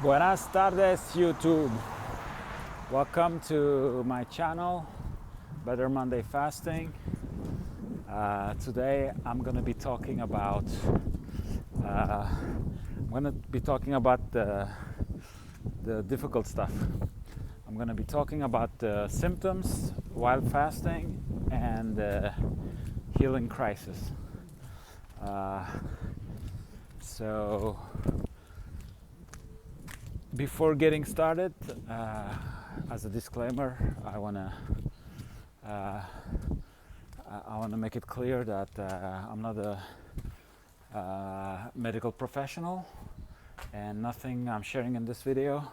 Buenas tardes, YouTube. Welcome to my channel, Better Monday Fasting. Today I'm going to be talking about the difficult stuff. I'm going to be talking about the symptoms while fasting and the healing crisis. So before getting started, as a disclaimer, I want to make it clear that I'm not a medical professional, and nothing I'm sharing in this video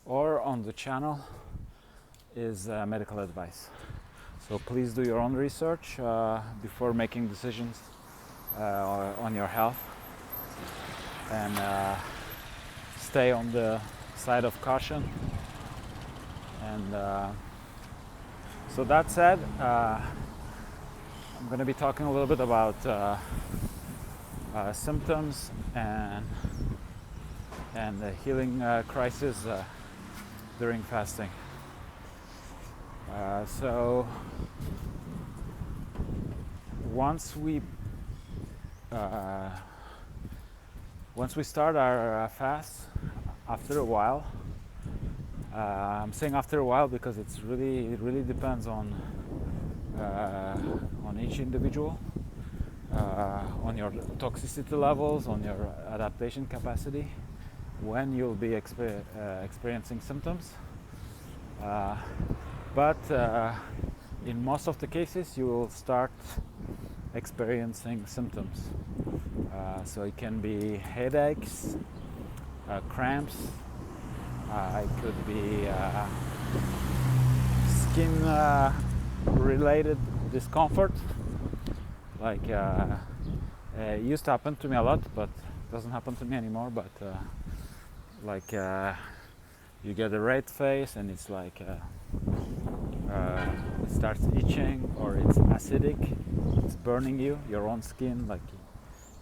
or on the channel is medical advice. So please do your own research before making decisions on your health, and stay on the side of caution. And so that said, I'm going to be talking a little bit about symptoms and the healing crisis during fasting. So once we start our fast, after a while, I'm saying after a while because it really depends on each individual, on your toxicity levels, on your adaptation capacity, when you'll be experiencing symptoms. But in most of the cases, you will start experiencing symptoms. So it can be headaches, cramps, it could be skin related discomfort, like it used to happen to me a lot, but it doesn't happen to me anymore. But you get a red face and it's like it starts itching, or it's acidic, it's burning your own skin, like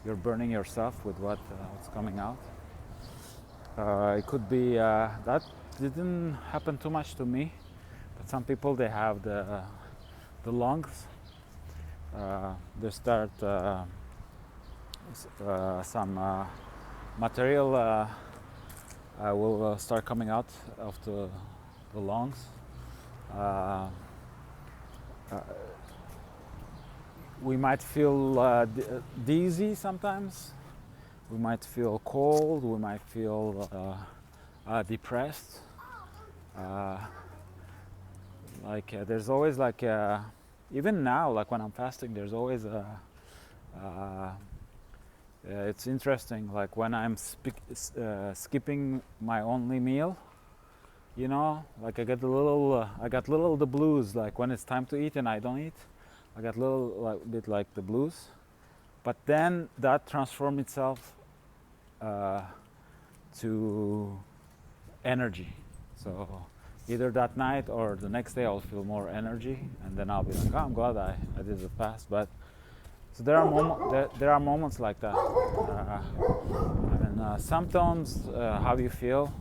you're burning yourself with what's coming out. It could be that didn't happen too much to me, but some people, they have the lungs. They start some material will start coming out of the lungs. We might feel dizzy sometimes. We might feel cold. We might feel depressed. There's always even now, like when I'm fasting, there's always it's interesting. Like when I'm skipping my only meal, like I got the blues. Like when it's time to eat and I don't eat, I got bit like the blues. But then that transforms itself to energy. So either that night or the next day I'll feel more energy, and then I'll be like, oh, I'm glad I did the fast. But so there are moments like that. Symptoms, how you feel.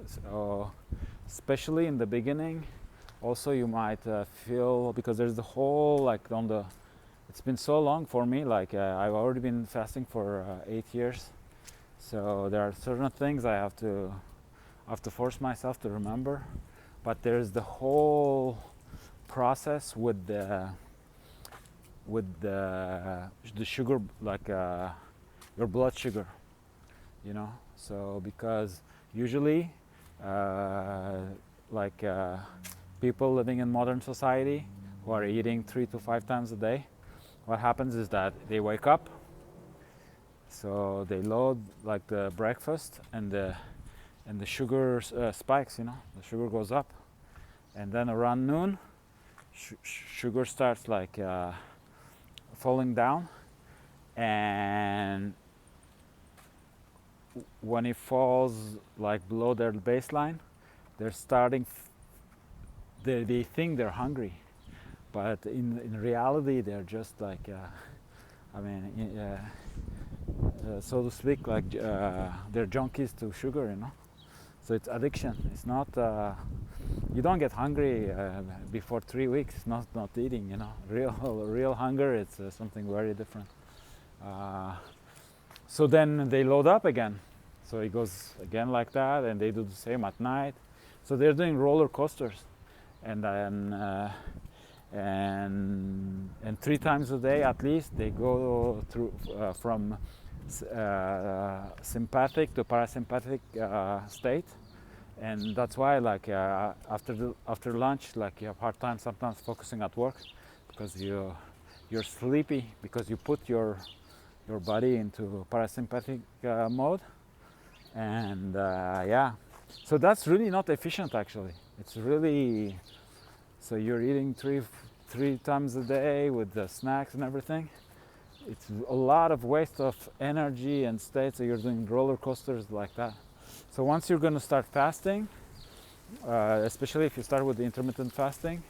So especially in the beginning, also you might feel, because there's the whole it's been so long for me, I've already been fasting for 8 years, so there are certain things I have to force myself to remember. But there's the whole process with the sugar, your blood sugar, so because usually people living in modern society who are eating 3 to 5 times a day, what happens is that they wake up, so they load the breakfast, and the sugar spikes, the sugar goes up, and then around noon sugar starts falling down, and when it falls below their baseline, they're starting they think they're hungry, but in reality they're just so to speak, like they're junkies to sugar, you know. So it's addiction. It's not. You don't get hungry before 3 weeks. Not eating, you know. Real hunger. It's something very different. So then they load up again. So it goes again like that, and they do the same at night. So they're doing roller coasters, and then and 3 times a day at least they go through from sympathetic to parasympathetic state, and that's why like after lunch, like you have hard time sometimes focusing at work because you're sleepy because you put your body into parasympathetic mode, and yeah, so that's really not efficient actually. It's really, so you're eating three times a day with the snacks and everything. It's a lot of waste of energy and state, so you're doing roller coasters like that. So once you're going to start fasting, especially if you start with the intermittent fasting,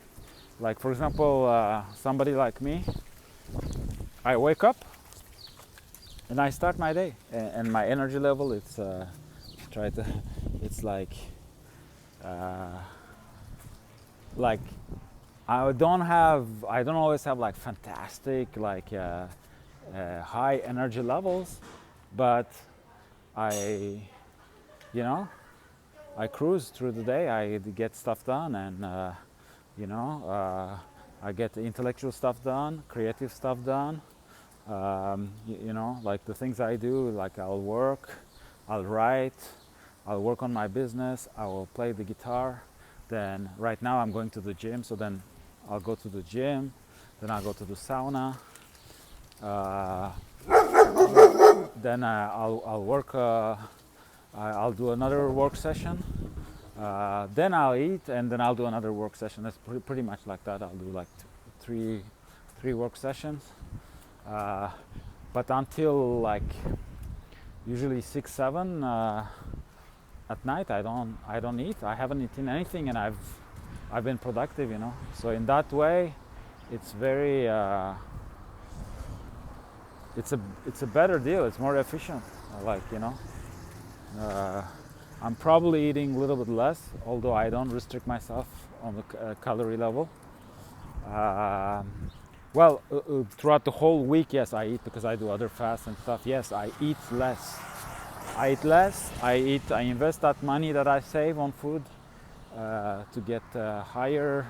like for example somebody like me, I wake up and I start my day, and my energy level, it's it's like I don't always have like fantastic like high energy levels, but I cruise through the day. I get stuff done, and I get the intellectual stuff done, creative stuff done. Like the things I do, like I'll work, I'll write, I'll work on my business, I will play the guitar. Then right now I'm going to the gym, so then I'll go to the gym, then I'll go to the sauna, then I'll work, I'll do another work session, then I'll eat, and then I'll do another work session. That's pretty much like that. I'll do like three work sessions, but until like usually 6, 7 at night, I don't eat. I haven't eaten anything, and I've been productive, you know. So in that way, it's very it's a better deal. It's more efficient. Like, you know, I'm probably eating a little bit less, although I don't restrict myself on the calorie level. Throughout the whole week, yes, I eat because I do other fasts and stuff. Yes, I eat less. I invest that money that I save on food to get higher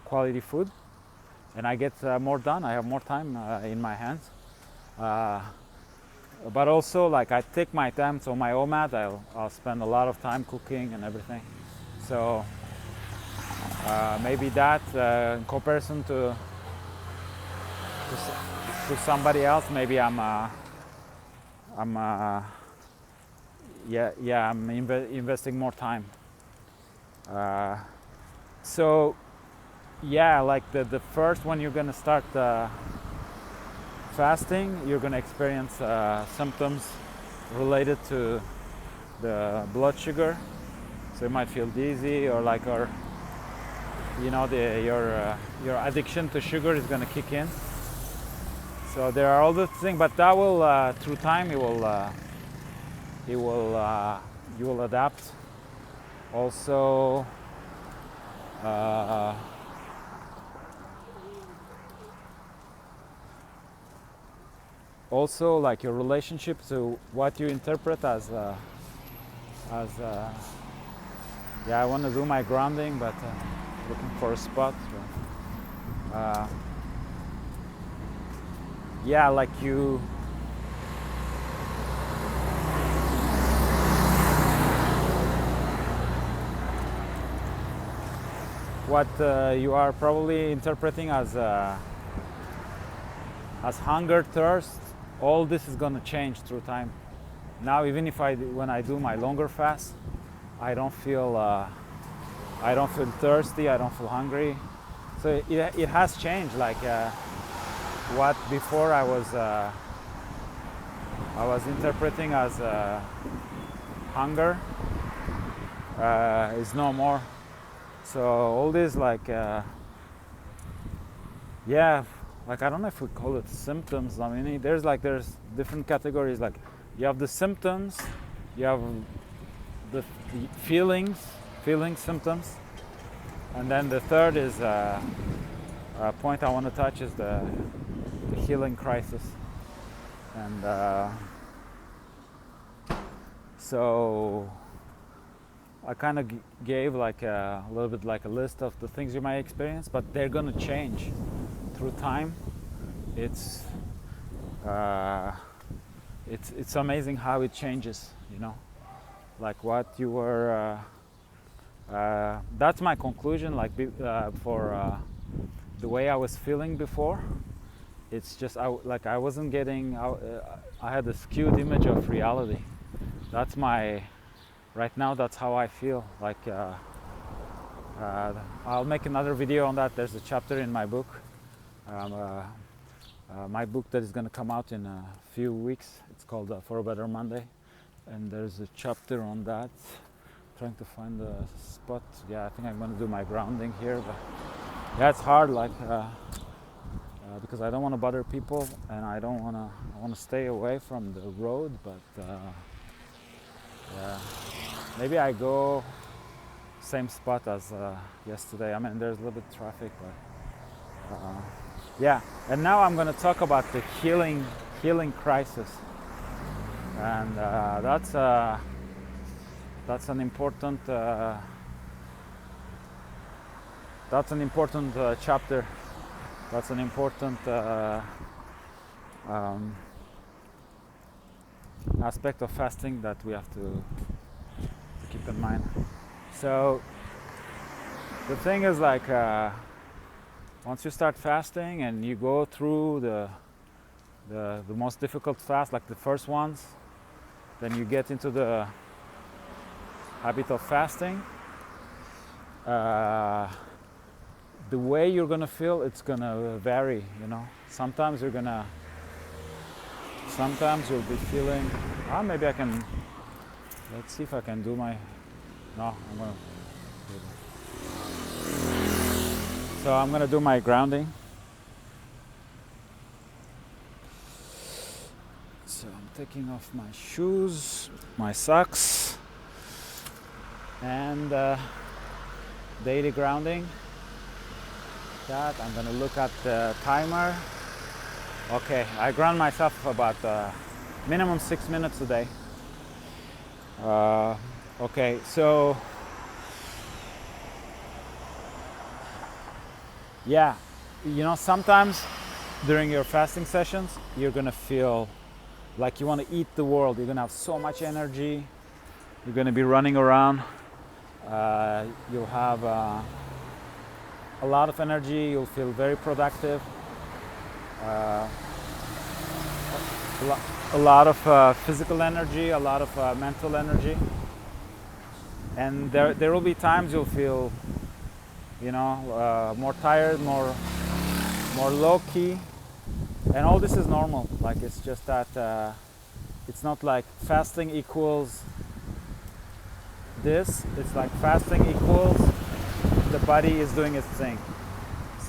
quality food, and I get more done. I have more time in my hands. But also, like, I take my time. So my OMAD, I'll spend a lot of time cooking and everything. So maybe that in comparison to somebody else, maybe I'm investing more time. So yeah, like the first, when you're gonna start fasting, you're gonna experience symptoms related to the blood sugar. So you might feel dizzy, or your addiction to sugar is gonna kick in. So there are all those things, but that will through time you will adapt. Also, like your relationship to what you interpret as I want to do my grounding, but looking for a spot. Like you. What you are probably interpreting as hunger, thirst, all this is gonna change through time. Now, even when I do my longer fast, I don't feel thirsty, I don't feel hungry. So it has changed. Like what before I was interpreting as hunger is no more. So all this, like like, I don't know if we call it symptoms. I mean, there's different categories. Like, you have the symptoms, you have the feeling symptoms, and then the third is a point I want to touch is the healing crisis. And so I kind of gave like a little bit like a list of the things you might experience, but they're going to change through time. It's amazing how it changes, you know, like what you were. That's my conclusion. Like for the way I was feeling before, it's just I wasn't getting. I had a skewed image of reality. That's my. Right now, that's how I feel. Like I'll make another video on that. There's a chapter in my book. My book that is going to come out in a few weeks. It's called For a Better Monday, and there's a chapter on that. Trying to find the spot. Yeah, I think I'm going to do my grounding here, but yeah, it's hard. Like because I don't want to bother people, and I want to stay away from the road, but yeah, maybe I go same spot as yesterday. I mean, there's a little bit of traffic, but yeah. And now I'm going to talk about the healing crisis, and that's an important chapter. That's an important aspect of fasting that we have to keep in mind. So the thing is, like once you start fasting and you go through the most difficult fast, like the first ones, then you get into the habit of fasting. The way you're gonna feel, it's gonna vary, you know. Sometimes you'll be feeling, maybe I can, let's see if I can do I'm gonna do my grounding. So I'm taking off my shoes, my socks, and daily grounding. That I'm gonna look at the timer. Okay, I ground myself about minimum 6 minutes a day. Okay, so yeah, you know, sometimes during your fasting sessions you're gonna feel like you want to eat the world. You're gonna have so much energy, you're gonna be running around, you'll have a lot of energy, you'll feel very productive, a lot of physical energy, a lot of mental energy, and there will be times you'll feel, you know, more tired, more low-key, and all this is normal. Like, it's just that it's not like fasting equals this. It's like fasting equals the body is doing its thing.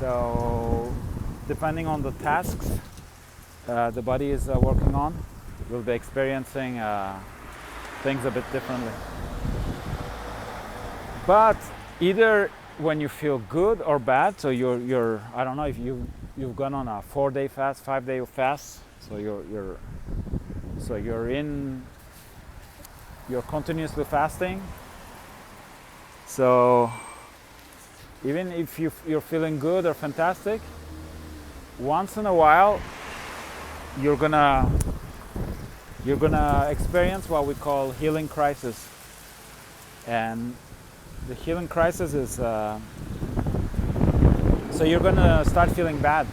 So depending on the tasks the body is working on, you'll be experiencing things a bit differently. But either when you feel good or bad, so you're I don't know if you've gone on a 4-day fast, 5-day fast, so you're continuously fasting. So even if you're feeling good or fantastic, once in a while you're gonna experience what we call healing crisis. And the healing crisis is so you're gonna start feeling bad.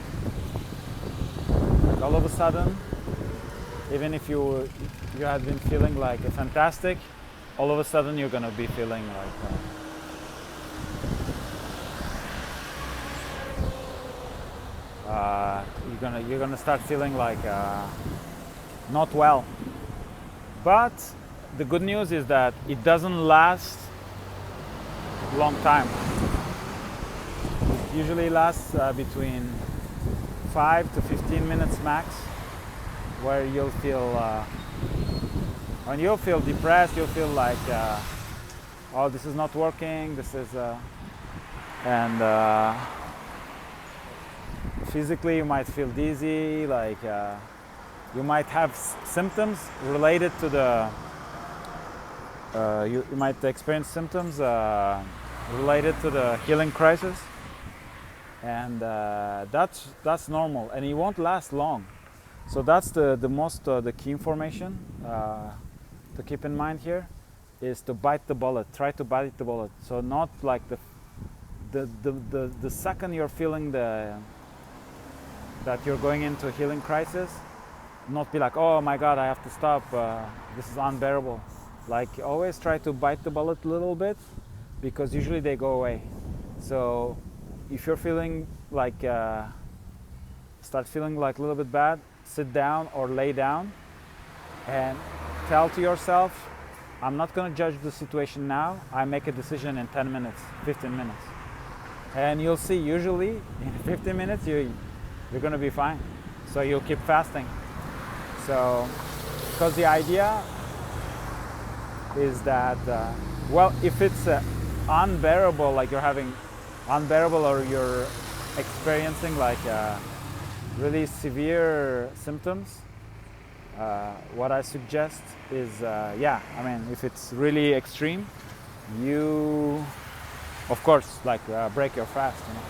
Like all of a sudden, even if you had been feeling like fantastic, all of a sudden you're gonna be feeling like you're gonna start feeling like not well. But the good news is that it doesn't last a long time. It usually lasts between 5 to 15 minutes max, where you'll feel when you'll feel depressed, you'll feel like oh, this is not working, this is and physically you might feel dizzy, like you might have symptoms related to the you might experience symptoms related to the healing crisis, and that's normal, and it won't last long. So that's the key information to keep in mind here, is to bite the bullet. Try to bite the bullet. So not like the second you're feeling that you're going into a healing crisis, not be like, oh my God, I have to stop. This is unbearable. Like, always try to bite the bullet a little bit, because usually they go away. So if you're feeling like start feeling like a little bit bad, sit down or lay down and tell to yourself, I'm not going to judge the situation now. I make a decision in 10 minutes, 15 minutes. And you'll see, usually in 15 minutes you're going to be fine. So you'll keep fasting. So, because the idea is that, well, if it's unbearable, like you're having unbearable, or you're experiencing like really severe symptoms, what I suggest is, yeah, I mean, if it's really extreme, you, of course, like break your fast, you know.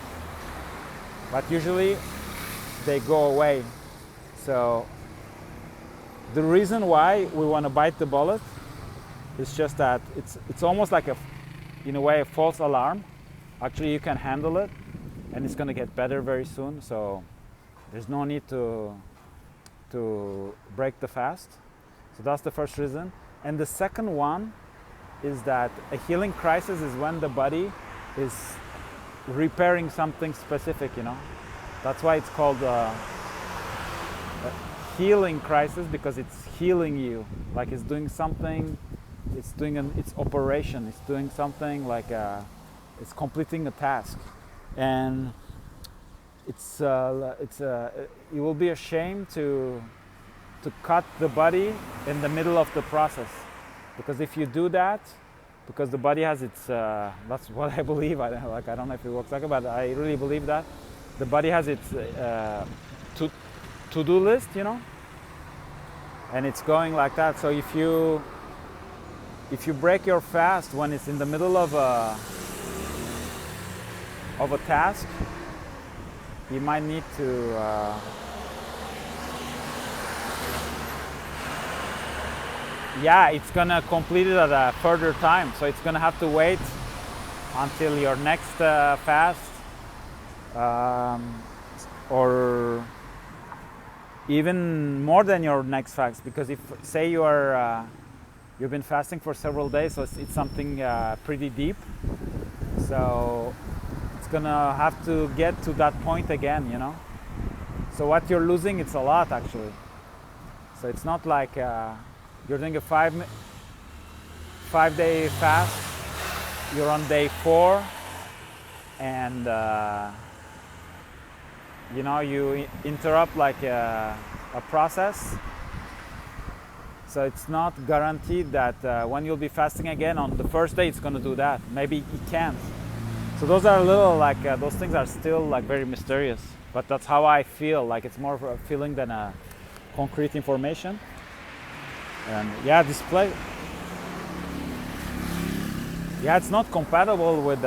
But usually they go away. So the reason why we want to bite the bullet is just that it's almost like in a way, a false alarm. Actually, you can handle it, and it's going to get better very soon. So there's no need to break the fast. So that's the first reason. And the second one is that a healing crisis is when the body is repairing something specific, you know. That's why it's called a healing crisis, because it's healing you. Like, it's doing something, it's doing its operation, it's doing something like it's completing a task. And it will be a shame to cut the body in the middle of the process, because if you do that, because the body has its that's what I believe. I don't know if it works like it, but I really believe that the body has its to-do list, you know, and it's going like that. So if you break your fast when it's in the middle of a task, you might need to yeah, it's gonna complete it at a further time, so it's gonna have to wait until your next fast, or even more than your next fast, because if, say, you've been fasting for several days, so it's something pretty deep, so it's gonna have to get to that point again, you know. So what you're losing, it's a lot actually. So it's not like you're doing a 5-day fast, you're on day 4, and you know, you interrupt like a process. So it's not guaranteed that when you'll be fasting again on the first day it's going to do that. Maybe it can't. So those are a little like those things are still like very mysterious. But that's how I feel. Like, it's more of a feeling than a concrete information. And yeah, display. Yeah, it's not compatible with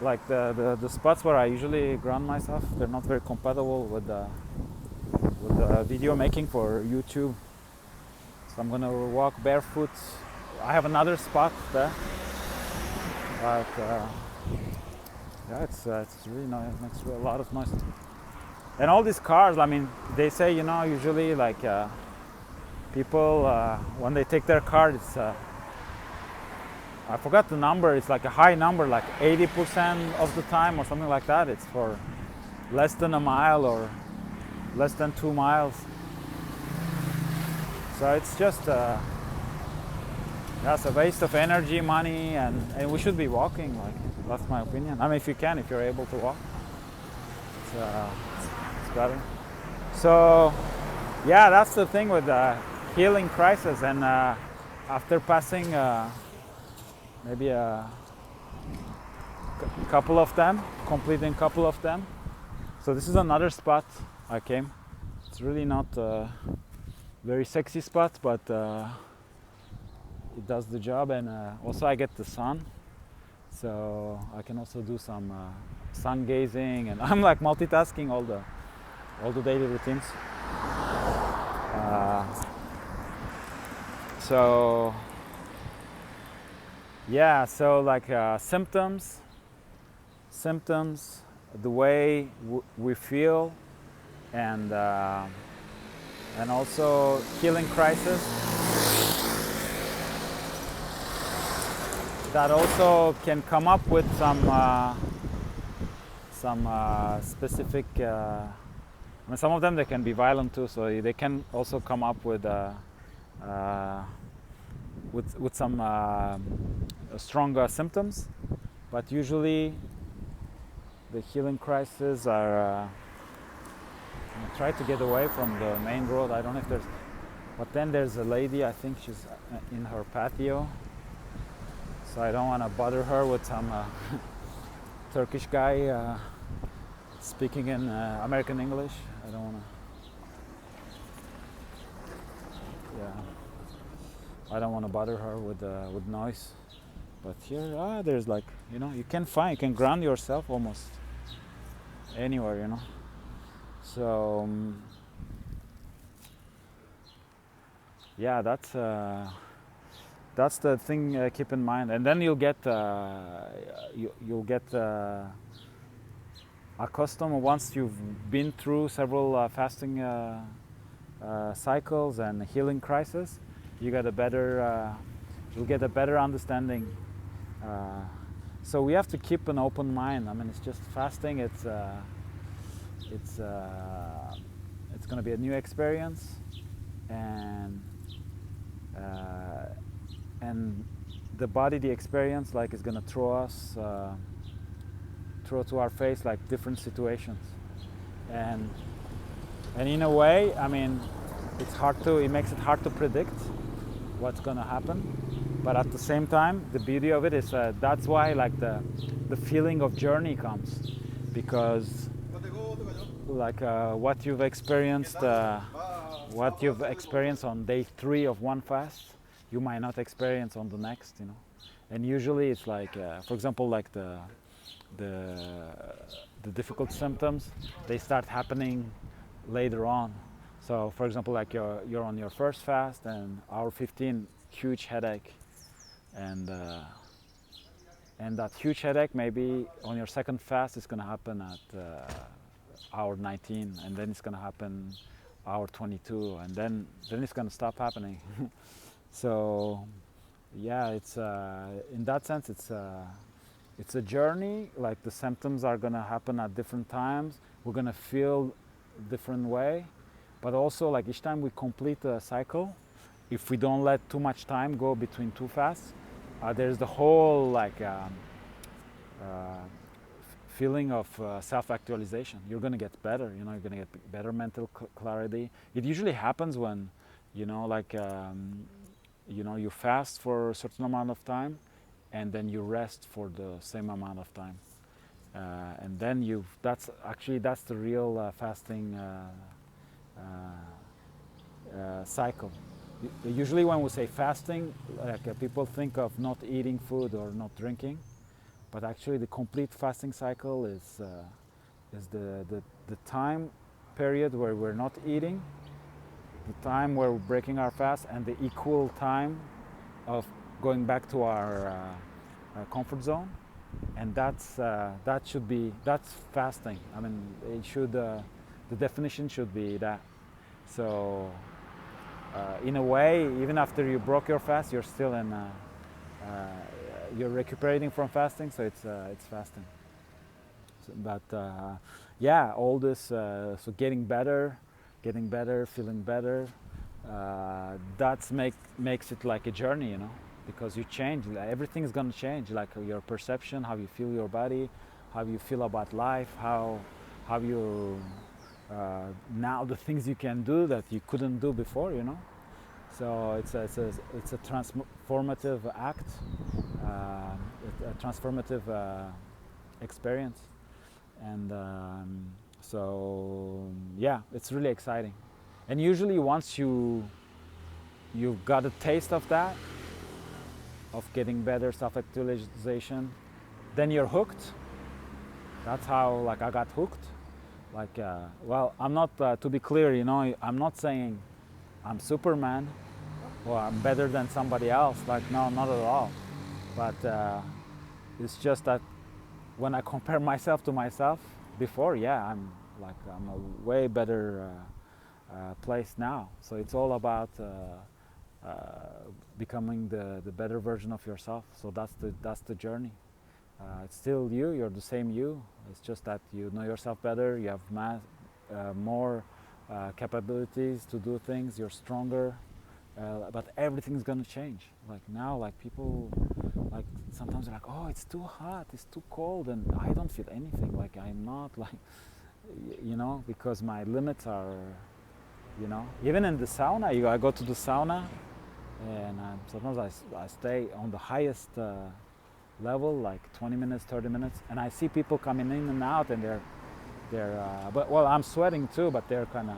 like the spots where I usually ground myself. They're not very compatible with video making for YouTube. So I'm gonna walk barefoot. I have another spot there, but yeah, it's really nice. It makes a lot of noise. And all these cars, I mean, they say, you know, usually like people when they take their car, it's I forgot the number. It's like a high number, like 80% of the time or something like that. It's for less than a mile or less than 2 miles. So it's just that's a waste of energy, money, and we should be walking. Like, that's my opinion. I mean, if you're able to walk. it's better. So yeah, that's the thing with healing crisis. And after passing maybe a couple of them, completing a couple of them. So this is another spot I came. It's really not a very sexy spot, but it does the job. And also I get the sun, so I can also do some sun gazing, and I'm like multitasking all the daily routines. So yeah, so like symptoms, the way we feel, and also healing crisis. That also can come up with some specific. I mean, some of them they can be violent too, so they can also come up with some stronger symptoms. But usually, the healing crises are. I try to get away from the main road. I don't know if there's, but then there's a lady. I think she's in her patio, so I don't want to bother her with some Turkish guy speaking in American English. I don't want to. Yeah, I don't want to bother her with noise. But here, there's like, you can ground yourself almost anywhere, So yeah, that's the thing. Keep in mind, and then you'll get accustomed once you've been through several fasting cycles and healing crisis. You'll get a better understanding. So we have to keep an open mind. I mean, it's just fasting. It's going to be a new experience, and the body, the experience, like, is going to throw to our face like different situations, and in a way, I mean, it makes it hard to predict what's going to happen. But at the same time, the beauty of it is that's why, like, the feeling of journey comes, because like what you've experienced on day 3 of one fast, you might not experience on the next, And usually it's like, for example, like the difficult symptoms, they start happening later on. So, for example, like you're on your first fast, and hour 15, huge headache, and that huge headache maybe on your second fast is going to happen at hour 19, and then it's going to happen hour 22, and then it's going to stop happening. So yeah, it's in that sense it's a journey. Like, the symptoms are going to happen at different times, we're going to feel different way, but also, like, each time we complete a cycle, if we don't let too much time go between two fasts, there's the whole, like, feeling of self-actualization. You're going to get better, you're going to get better mental clarity. It usually happens when, like, you fast for a certain amount of time, and then you rest for the same amount of time, and then that's the real fasting cycle. Usually when we say fasting, like, people think of not eating food or not drinking, but actually the complete fasting cycle is the time period where we're not eating, the time where we're breaking our fast, and the equal time of going back to our comfort zone, and that's fasting. I mean, the definition should be that. So in a way, even after you broke your fast, you're still you're recuperating from fasting, so it's fasting. So, but yeah, all this, so getting better, feeling better, that's makes it like a journey, because you change. Everything is going to change, like your perception, how you feel your body, how you feel about life, how how you now the things you can do that you couldn't do before, you know. So it's a transformative act, a transformative experience, and so yeah, it's really exciting. And usually once you've got a taste of that, of getting better self-actualization, then you're hooked. That's how like I got hooked. Like well, I'm not to be clear, you know, I'm not saying I'm Superman or I'm better than somebody else. Like no, not at all. But it's just that when I compare myself to myself before, yeah, I'm a way better place now. So it's all about becoming the better version of yourself. So that's the journey. It's still you. You're the same you. It's just that you know yourself better. You have more capabilities to do things. You're stronger. But everything's gonna change. Like now, like people, like sometimes they're like, oh, it's too hot, it's too cold, and I don't feel anything. Like I'm not like, you know, because my limits are, you know, even in the sauna. I go to the sauna, and sometimes I stay on the highest level, like 20 minutes, 30 minutes, and I see people coming in and out, and they're but well, I'm sweating too, but they're kind of,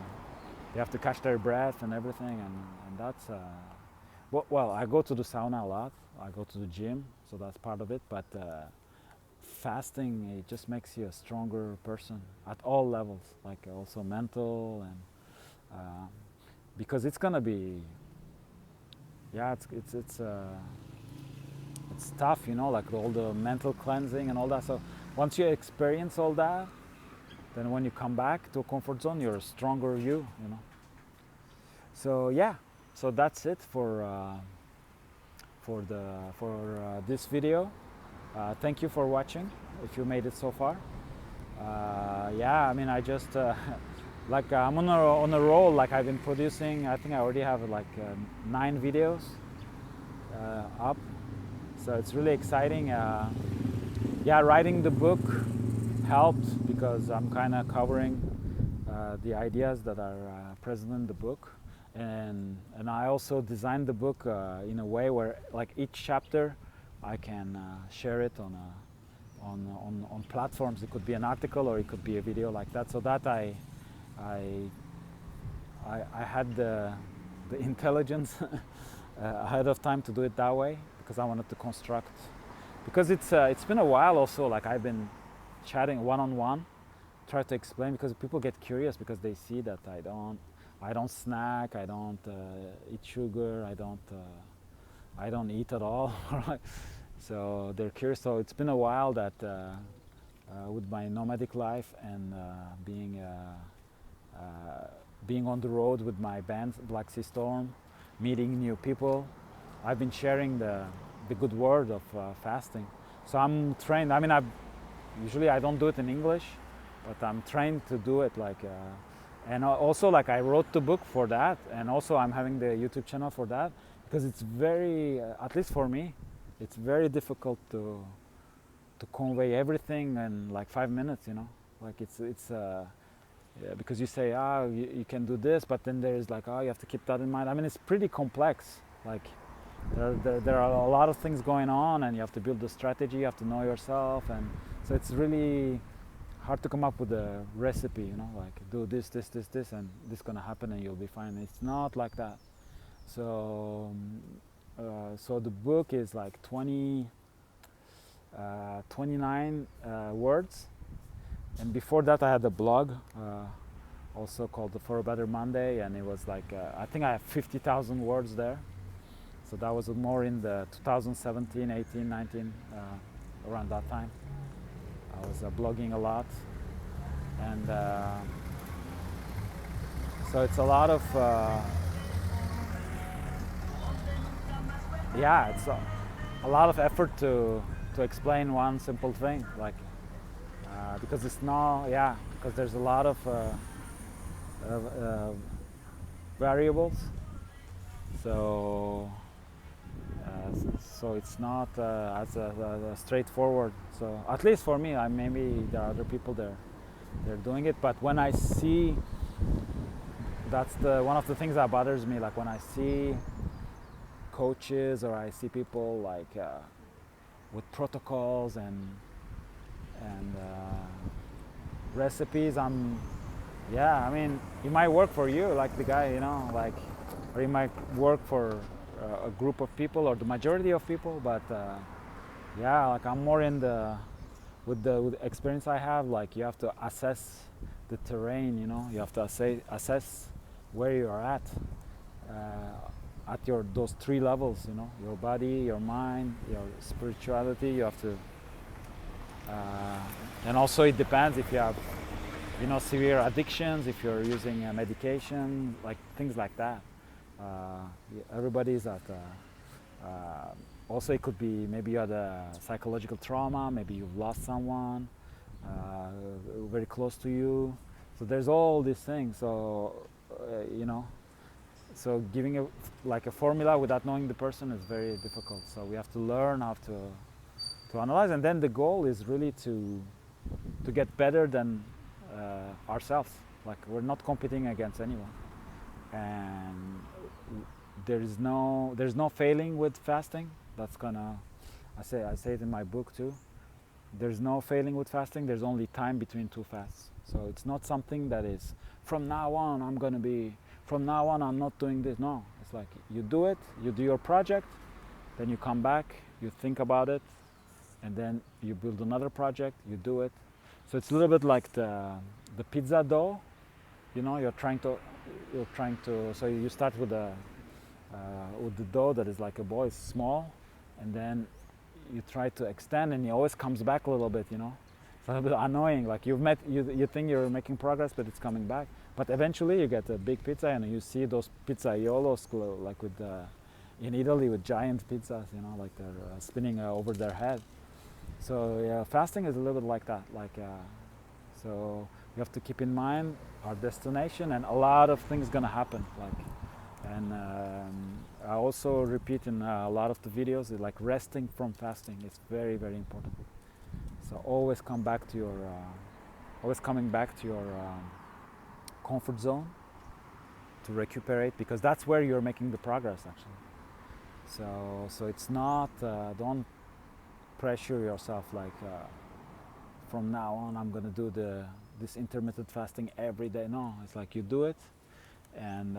they have to catch their breath and everything, and that's well, I go to the sauna a lot. I go to the gym, so that's part of it. But fasting, it just makes you a stronger person at all levels, like also mental, and because it's gonna be, yeah, it's tough, you know, like all the mental cleansing and all that. So once you experience all that, then when you come back to a comfort zone, you're a stronger you know. So yeah, so that's it for this video. Thank you for watching, if you made it so far. Yeah, I mean, I just like I'm on a roll. Like I've been producing, I think I already have like 9 videos up, so it's really exciting. Yeah, writing the book helped because I'm kind of covering the ideas that are present in the book, and I also designed the book in a way where, like, each chapter I can share it on platforms. It could be an article or it could be a video like that. So that I had the intelligence ahead of time to do it that way, because I wanted to construct. Because it's been a while also. Like I've been chatting one-on-one, try to explain, because people get curious because they see that I don't snack, I don't eat sugar, I don't eat at all. Right? So they're curious. So it's been a while that with my nomadic life and being on the road with my band Black Sea Storm, meeting new people, I've been sharing the good word of fasting. So I'm trained. I mean, usually I don't do it in English, but I'm trained to do it. Like, and also, like, I wrote the book for that, and also I'm having the YouTube channel for that, because it's very, at least for me, it's very difficult to convey everything in like 5 minutes. You know, like it's yeah, because you say, you can do this, but then there's like, you have to keep that in mind. I mean, it's pretty complex. Like there are a lot of things going on, and you have to build the strategy, you have to know yourself, and so it's really hard to come up with a recipe, you know, like do this, this, this, this, and this is gonna happen and you'll be fine. It's not like that. So so the book is like 29 words, and before that I had a blog also called the For a Better Monday, and it was like I think I have 50,000 words there. So that was more in the 2017, 18, 19, around that time. I was blogging a lot, and so it's a lot of yeah, it's a lot of effort to explain one simple thing, like because it's not, yeah, because there's a lot of variables, so so it's not as straightforward. So at least for me, maybe there are other people there they're doing it. But when I see, that's the one of the things that bothers me. Like when I see coaches or I see people like with protocols and recipes, I mean, it might work for you, like the guy, you know, like, or it might work for a group of people or the majority of people, but yeah, like I'm more in with the experience I have, like you have to assess the terrain, you know, you have to assess where you are at those three levels, you know, your body, your mind, your spirituality. You have to, and also it depends if you have, you know, severe addictions, if you're using medication, like things like that. Everybody's at. Also, it could be maybe you had a psychological trauma, maybe you've lost someone very close to you. So there's all these things. So you know, so giving a formula without knowing the person is very difficult. So we have to learn how to analyze, and then the goal is really to get better than ourselves. Like we're not competing against anyone, and there's no failing with fasting. That's gonna, I say it in my book too. There's no failing with fasting. There's only time between two fasts. So it's not something that is from now on I'm not doing this. No, it's like you do it, you do your project, then you come back, you think about it, and then you build another project, you do it. So it's a little bit like the pizza dough, you know, you're trying to, so you start with the dough that is like a ball, it's small, and then you try to extend, and it always comes back a little bit, you know. It's a little bit annoying, like you think you're making progress, but it's coming back. But eventually you get a big pizza, and you see those pizzaiolos, like with in Italy with giant pizzas, you know, like they're spinning over their head. So yeah, fasting is a little bit like that. Like so you have to keep in mind our destination, and a lot of things gonna happen. Like, and I also repeat in a lot of the videos, like resting from fasting is very, very important. So always coming back to your comfort zone to recuperate, because that's where you're making the progress actually. So it's not, don't pressure yourself like from now on I'm gonna do this intermittent fasting every day. No, it's like you do it, and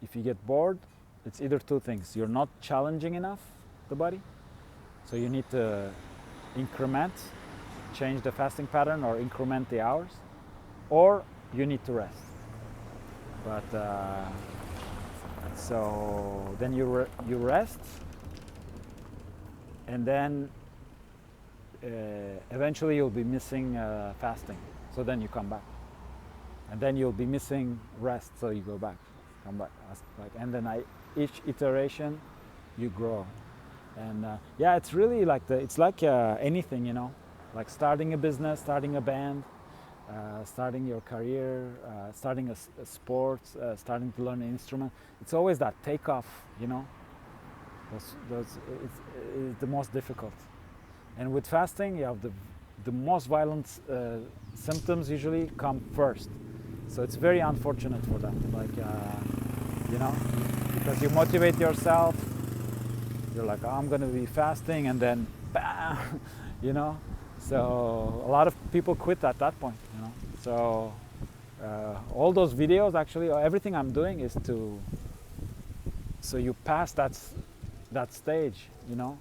if you get bored, it's either two things: you're not challenging enough the body, so you need to change the fasting pattern or increment the hours, or you need to rest. But so then you rest, and then eventually you'll be missing fasting, so then you come back, and then you'll be missing rest, so you go back, come back, and then each iteration you grow. And yeah, it's really like it's like anything, you know, like starting a business, starting a band, starting your career, starting a sport, starting to learn an instrument. It's always that takeoff, you know. It's the most difficult. And with fasting, you have the most violent symptoms usually come first. So it's very unfortunate for that. Like, you know, because you motivate yourself. You're like, oh, I'm going to be fasting, and then, bam, you know. So a lot of people quit at that point, you know. So all those videos, actually, everything I'm doing is so you pass that stage, you know,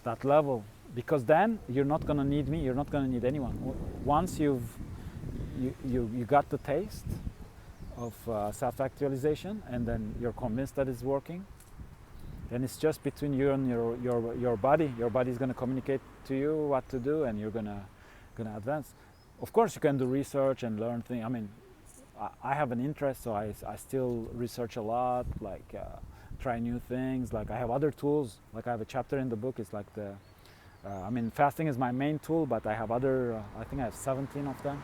that level, because then you're not going to need me, you're not going to need anyone. Once you got the taste of self-actualization, and then you're convinced that it's working, then it's just between you and your body. Your body is going to communicate to you what to do, and you're gonna advance. Of course, you can do research and learn things. I mean, I have an interest, so I still research a lot, like try new things. Like I have other tools. Like I have a chapter in the book. It's like I mean, fasting is my main tool, but I have other. I think I have 17 of them,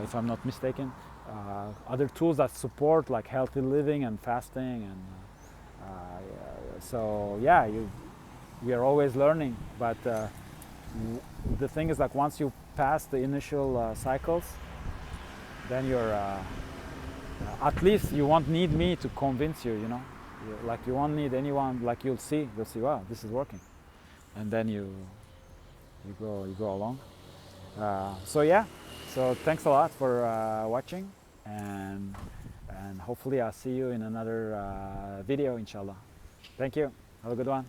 if I'm not mistaken. Other tools that support like healthy living and fasting, and so yeah, we are always learning. But the thing is, like once you past the initial cycles, then you're at least you won't need me to convince you, you know. Like you won't need anyone, like you'll see, wow, this is working, and then you go along. So yeah, so thanks a lot for watching, and hopefully I'll see you in another video, inshallah. Thank you. Have a good one.